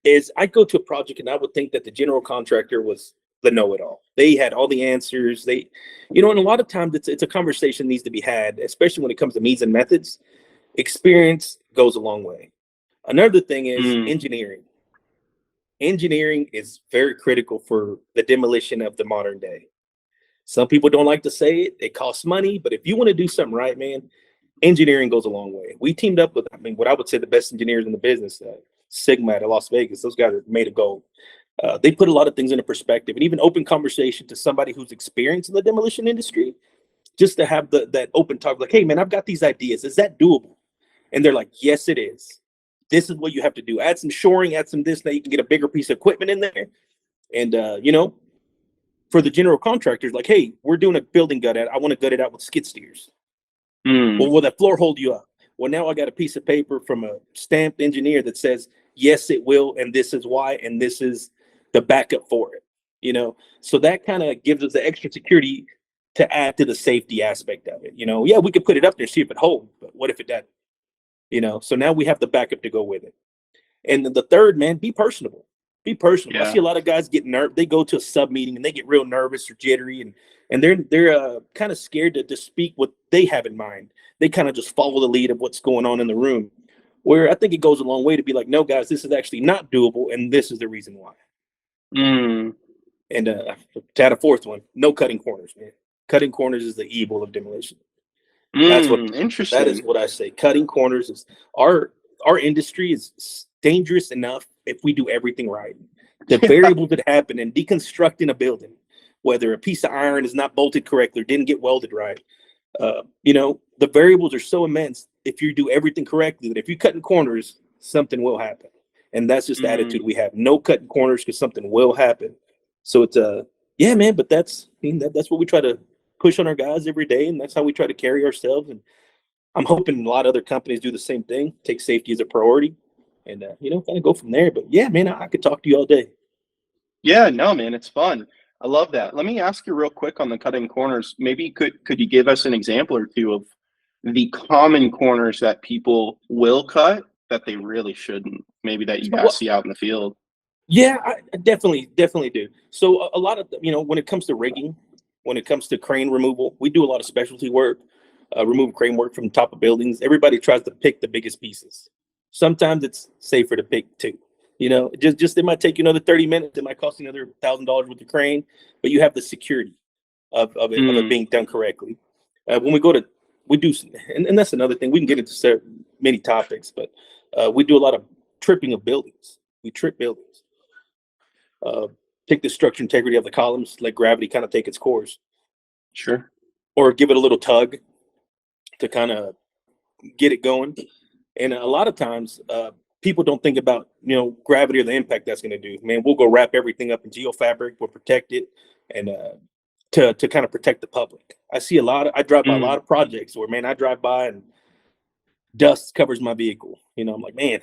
is I'd go to a project and I would think that the general contractor was the know-it-all. They had all the answers. They, you know, and a lot of times it's a conversation that needs to be had, especially when it comes to means and methods. Experience goes a long way. Another thing is engineering. Engineering is very critical for the demolition of the modern day. Some people don't like to say it. It costs money, but if you want to do something right, man, engineering goes a long way. We teamed up with, I mean, what I would say the best engineers in the business, Sigma at Las Vegas. Those guys are made of gold. They put a lot of things into perspective, and even open conversation to somebody who's experienced in the demolition industry, just to have that open talk, like, hey, man, I've got these ideas. Is that doable? And they're like, yes, it is. this is what you have to do. Add some shoring, add some this, now you can get a bigger piece of equipment in there. And, you know, for the general contractors, like, hey, we're doing a building gut out. I want to gut it out with skid steers. Well, will that floor hold you up? Well, now I got a piece of paper from a stamped engineer that says, yes, it will. And this is why. And this is the backup for it, you know? So that kind of gives us the extra security to add to the safety aspect of it. You know, yeah, we could put it up there, see if it holds, but what if it doesn't? You know, so now we have the backup to go with it. And then the third, man, be personable. Be personable. Yeah. I see a lot of guys get nervous. They go to a sub meeting and they get real nervous or jittery, and they're kind of scared to speak what they have in mind. They kind of just follow the lead of what's going on in the room. Where I think it goes a long way to be like, no, guys, this is actually not doable, and this is the reason why. And to add a fourth one, no cutting corners, man. Cutting corners is the evil of demolition. That's what interesting. That is what I say. Cutting corners is our industry is dangerous enough if we do everything right. The variables that happen in deconstructing a building, whether a piece of iron is not bolted correctly or didn't get welded right, you know, the variables are so immense. If you do everything correctly, that if you cut in corners, something will happen. And that's just the attitude we have. No cutting corners because something will happen. So it's yeah, man. But that's that's what we try to push on our guys every day, and that's how we try to carry ourselves. And I'm hoping a lot of other companies do the same thing, take safety as a priority, and you know, kind of go from there. But yeah, man, I could talk to you all day. Yeah, no, man, it's fun. I love that. Let me ask you real quick on the cutting corners. Maybe could you give us an example or two of the common corners that people will cut that they really shouldn't? Maybe that you guys see out in the field. Yeah, I definitely do. So a lot of, you know, when it comes to rigging, when it comes to crane removal, we do a lot of specialty work, remove crane work from the top of buildings. Everybody tries to pick the biggest pieces. Sometimes it's safer to pick two. You know, just it might take you another 30 minutes. It might cost you another $1,000 with the crane, but you have the security of it being done correctly. When we do, and that's another thing. We can get into many topics, but we do a lot of tripping of buildings. We trip buildings. Take the structure integrity of the columns, let gravity kind of take its course. Sure. Or give it a little tug to kind of get it going. And a lot of times, people don't think about, you know, gravity or the impact that's going to do. Man, we'll go wrap everything up in geofabric. We'll protect it, and to kind of protect the public. I drive by a lot of projects where, man, I drive by and dust covers my vehicle. You know, I'm like, man,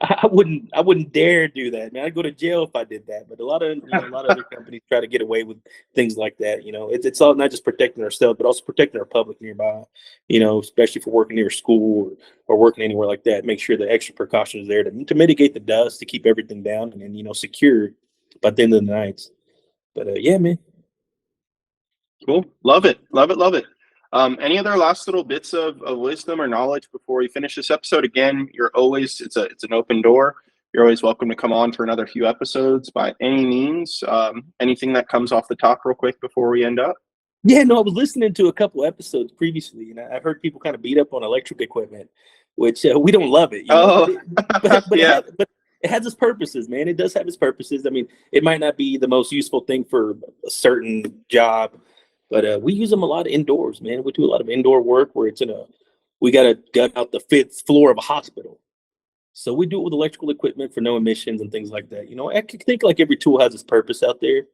I wouldn't dare do that, man. I'd go to jail if I did that. But a lot of other companies try to get away with things like that. You know, it's all not just protecting ourselves, but also protecting our public nearby. You know, especially for working near a school or working anywhere like that. Make sure the extra precautions are there to mitigate the dust, to keep everything down and you know, secure by the end of the night. But yeah, man. Cool. Love it. Love it. Love it. Any other last little bits of wisdom or knowledge before we finish this episode? Again, it's an open door. You're always welcome to come on for another few episodes by any means. Anything that comes off the top real quick before we end up? Yeah, no, I was listening to a couple episodes previously, and I've heard people kind of beat up on electric equipment, which we don't love it. You know? But yeah. It has its purposes, man. It does have its purposes. I mean, it might not be the most useful thing for a certain job, but we use them a lot indoors, man. We do a lot of indoor work where we got to gut out the fifth floor of a hospital. So we do it with electrical equipment for no emissions and things like that. You know, I think like every tool has its purpose out there.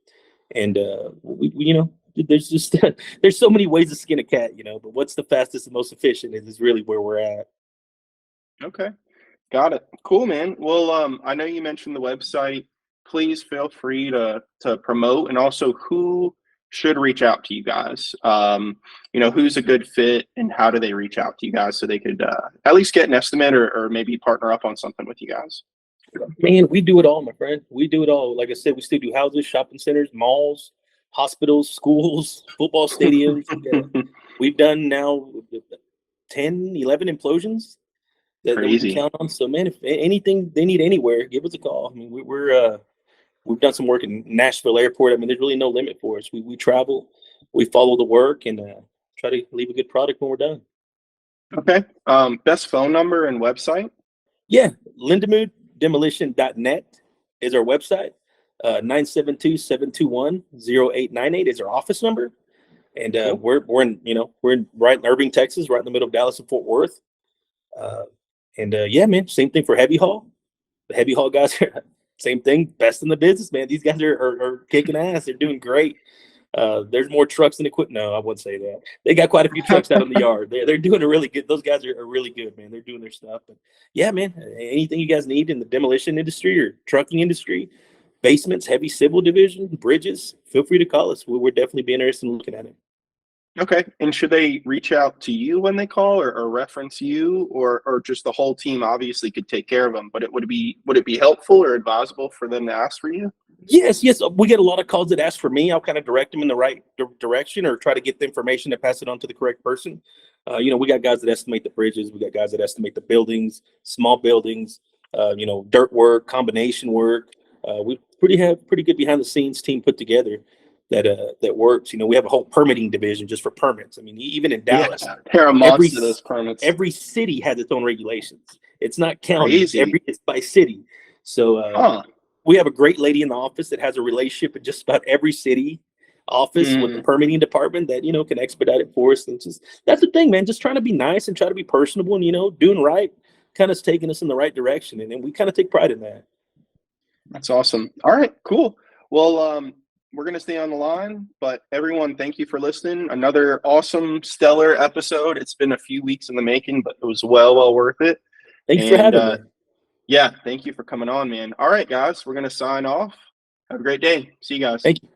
And we you know, there's just there's so many ways to skin a cat, you know, but what's the fastest and most efficient is really where we're at. Okay. Got it. Cool, man. Well, I know you mentioned the website. Please feel free to promote, and also who should reach out to you guys. You know, who's a good fit and how do they reach out to you guys so they could at least get an estimate or maybe partner up on something with you guys? Man, we do it all, my friend. We do it all. Like I said, we still do houses, shopping centers, malls, hospitals, schools, football stadiums. We've done now 10, 11 implosions that we can count on. So, man, if anything they need anywhere, give us a call. I mean, we've done some work in Nashville Airport. I mean, there's really no limit for us. We travel, we follow the work, and try to leave a good product when we're done. Okay. Best phone number and website? Yeah, lindemutdemolition.net is our website. 972-721-0898 is our office number. And we're right in Irving, Texas, right in the middle of Dallas and Fort Worth. And yeah, man, same thing for heavy haul. The heavy haul guys are same thing, best in the business, man. These guys are kicking ass. They're doing great. There's more trucks than equipment. No, I wouldn't say that. They got quite a few trucks out in the yard. They're doing a really good. Those guys are really good, man. They're doing their stuff. But yeah, man, anything you guys need in the demolition industry or trucking industry, basements, heavy civil division, bridges, feel free to call us. We're definitely be interested in looking at it. Okay. And should they reach out to you when they call, or reference you, or just the whole team obviously could take care of them, but would it be helpful or advisable for them to ask for you? Yes. We get a lot of calls that ask for me. I'll kind of direct them in the right direction or try to get the information and pass it on to the correct person. We got guys that estimate the bridges. We got guys that estimate the buildings, small buildings, dirt work, combination work. We have pretty good behind the scenes team put together that works. We have a whole permitting division just for permits. I mean, even in Dallas, they're a monster, those permits. Every city has its own regulations. It's not counties. It's by city. So we have a great lady in the office that has a relationship with just about every city office with the permitting department that can expedite it for us. And that's the thing, man. Just trying to be nice and try to be personable, and doing right, kind of taking us in the right direction, and we kind of take pride in that. That's awesome. All right, cool. Well, we're going to stay on the line, but everyone, thank you for listening. Another awesome, stellar episode. It's been a few weeks in the making, but it was well worth it. Thanks for having me. Yeah, thank you for coming on, man. All right, guys, we're going to sign off. Have a great day. See you guys. Thank you.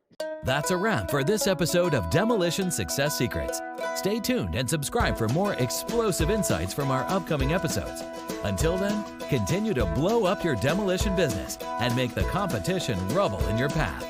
That's a wrap for this episode of Demolition Success Secrets. Stay tuned and subscribe for more explosive insights from our upcoming episodes. Until then, continue to blow up your demolition business and make the competition rubble in your path.